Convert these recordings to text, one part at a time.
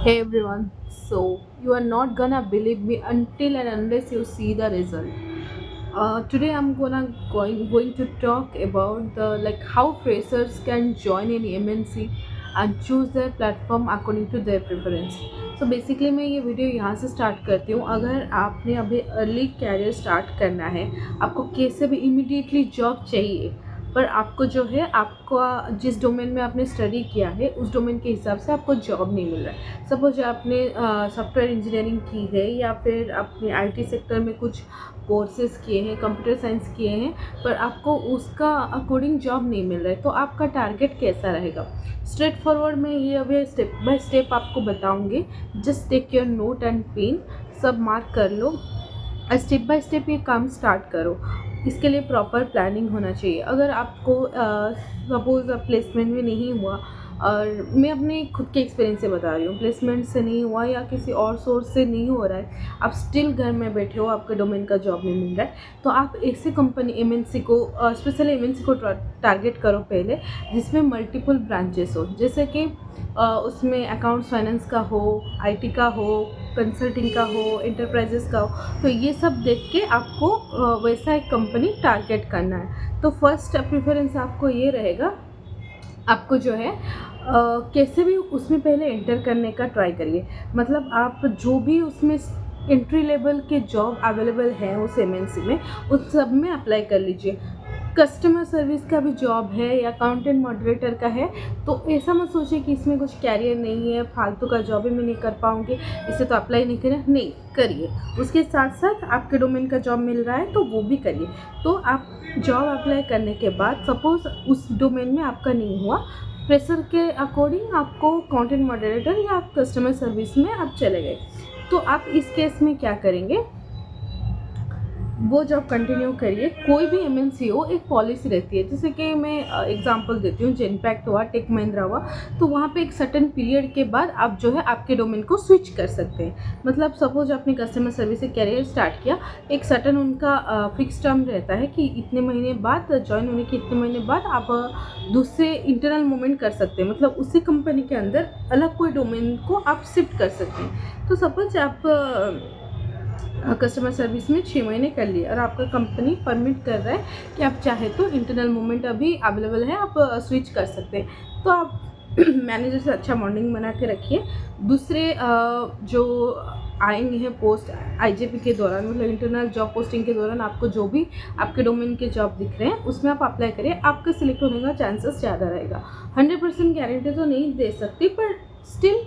Hey everyone, so you are not gonna believe me until and unless you see the result. Today I'm going to talk about the like how freshers can join in MNC and choose their platform according to their preference. So basically मैं ये video यहाँ से start करती हूँ. अगर आपने अभी early career start करना है, आपको कैसे भी इमीडिएटली जॉब चाहिए, पर आपको जो है आपका जिस डोमेन में आपने स्टडी किया है उस डोमेन के हिसाब से आपको जॉब नहीं मिल रहा है. सपोज आपने सॉफ्टवेयर इंजीनियरिंग की है या फिर आपने आईटी सेक्टर में कुछ कोर्सेज किए हैं, कंप्यूटर साइंस किए हैं, पर आपको उसका अकॉर्डिंग जॉब नहीं मिल रहा है, तो आपका टारगेट कैसा रहेगा. स्ट्रेट फॉरवर्ड में ये अभी स्टेप बाय स्टेप आपको बताऊंगी. Just take your note and pen, सब मार्क कर लो, स्टेप बाय स्टेप ये काम स्टार्ट करो. इसके लिए प्रॉपर प्लानिंग होना चाहिए. अगर आपको सपोज़ प्लेसमेंट में नहीं हुआ, और मैं अपने खुद के एक्सपीरियंस से बता रही हूँ, प्लेसमेंट से नहीं हुआ या किसी और सोर्स से नहीं हो रहा है, आप स्टिल घर में बैठे हो, आपके डोमेन का जॉब नहीं मिल रहा है, तो आप ऐसे कंपनी एमएनसी को स्पेशली एमएनसी को टारगेट करो पहले, जिसमें मल्टीपल ब्रांचेस हो. जैसे कि उसमें अकाउंट्स फाइनेंस का हो, आईटी का हो, कंसल्टिंग का हो, इंटरप्राइजेस का हो, तो ये सब देख के आपको वैसा एक कंपनी टारगेट करना है. तो फर्स्ट प्रेफरेंस आपको ये रहेगा, आपको जो है कैसे भी उसमें पहले एंटर करने का ट्राई करिए. मतलब आप जो भी उसमें एंट्री लेवल के जॉब अवेलेबल हैं उस एमएनसी में, उस सब में अप्लाई कर लीजिए. कस्टमर सर्विस का भी जॉब है या अकाउंटेंट मॉडरेटर का है, तो ऐसा मत सोचिए कि इसमें कुछ कैरियर नहीं है, फालतू का जॉब ही मैं नहीं कर पाऊँगी, इसे तो अप्लाई नहीं करें. नहीं करिए, उसके साथ साथ आपके डोमेन का जॉब मिल रहा है तो वो भी करिए. तो आप जॉब अप्लाई करने के बाद सपोज़ उस डोमेन में आपका नहीं हुआ, प्रेशर के अकॉर्डिंग आपको कंटेंट मॉडरेटर या कस्टमर सर्विस में आप चले गए, तो आप इस केस में क्या करेंगे, वो जॉब कंटिन्यू करिए. कोई भी एमएनसी हो, एक पॉलिसी रहती है. जैसे कि मैं एग्जांपल देती हूँ, जेनपैक्ट हुआ, टेक महिंद्रा हुआ, तो वहाँ पे एक सर्टेन पीरियड के बाद आप जो है आपके डोमेन को स्विच कर सकते हैं. मतलब सपोज आपने कस्टमर सर्विस से कैरियर स्टार्ट किया, एक सर्टेन उनका फिक्स टर्म रहता है कि इतने महीने बाद, ज्वाइन होने के इतने महीने बाद आप दूसरे इंटरनल मूवमेंट कर सकते हैं. मतलब उसी कंपनी के अंदर अलग कोई डोमेन को आप शिफ्ट कर सकते हैं. तो सपोज आप कस्टमर सर्विस में 6 महीने कर लिए और आपका कंपनी परमिट कर रहा है कि आप चाहे तो इंटरनल मूवमेंट अभी अवेलेबल है, आप स्विच कर सकते हैं. तो आप मैनेजर से अच्छा बॉन्डिंग बना के रखिए. दूसरे जो आएंगे हैं पोस्ट आईजेपी के दौरान, मतलब इंटरनल जॉब पोस्टिंग के दौरान, आपको जो भी आपके डोमेन के जॉब दिख रहे हैं उसमें आप अप्लाई करिए. आपका सिलेक्ट होने का चांसेस ज़्यादा रहेगा. 100% गारंटी तो नहीं दे सकती, पर स्टिल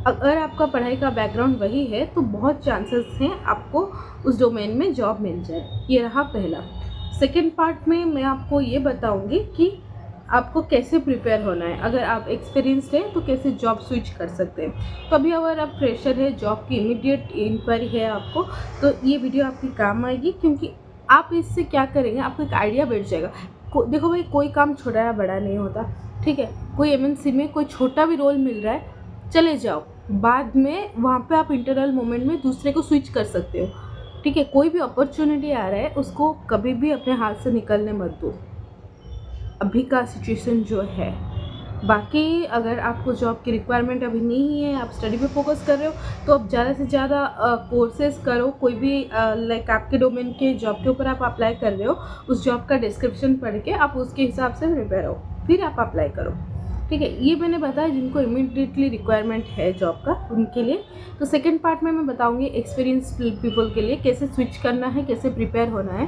अगर आपका पढ़ाई का बैकग्राउंड वही है तो बहुत चांसेस हैं आपको उस डोमेन में जॉब मिल जाए. ये रहा पहला. सेकंड पार्ट में मैं आपको ये बताऊंगी कि आपको कैसे प्रिपेयर होना है. अगर आप एक्सपीरियंस्ड हैं तो कैसे जॉब स्विच कर सकते हैं. तो अभी अगर आप फ्रेशर है, जॉब की इमीडिएट इंक्वायरी है आपको, तो ये वीडियो आपकी काम आएगी, क्योंकि आप इससे क्या करेंगे, आपको एक आइडिया बैठ जाएगा. देखो भाई, कोई काम छोटा या बड़ा नहीं होता, ठीक है. कोई एमएनसी में कोई छोटा भी रोल मिल रहा है, चले जाओ, बाद में वहाँ पे आप इंटरनल मोमेंट में दूसरे को स्विच कर सकते हो, ठीक है. कोई भी अपॉर्चुनिटी आ रहा है उसको कभी भी अपने हाथ से निकलने मत दो, अभी का सिचुएशन जो है. बाकी अगर आपको जॉब की रिक्वायरमेंट अभी नहीं है, आप स्टडी पे फोकस कर रहे हो, तो आप ज़्यादा से ज़्यादा कोर्सेज करो. कोई भी लाइक आपके डोमेन के जॉब के ऊपर आप अप्लाई कर रहे हो, उस जॉब का डिस्क्रिप्शन पढ़ के आप उसके हिसाब से प्रिपेयर हो, फिर आप अप्लाई करो, ठीक है. ये मैंने बताया जिनको इमीडिएटली रिक्वायरमेंट है जॉब का, उनके लिए. तो सेकंड पार्ट में मैं बताऊंगी एक्सपीरियंस पीपल के लिए कैसे स्विच करना है, कैसे प्रिपेयर होना है,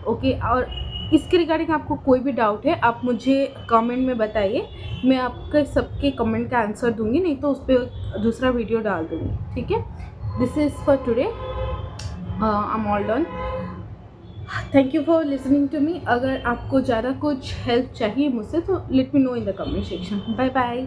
ओके. और इसके रिगार्डिंग आपको कोई भी डाउट है, आप मुझे कमेंट में बताइए, मैं आपके सबके कमेंट का आंसर दूंगी, नहीं तो उस पर दूसरा वीडियो डाल दूंगी, ठीक है. This is for today. I am all done. Thank you for listening to me. अगर आपको ज़्यादा कुछ हेल्प चाहिए मुझसे तो let me know in the comment section. Bye bye.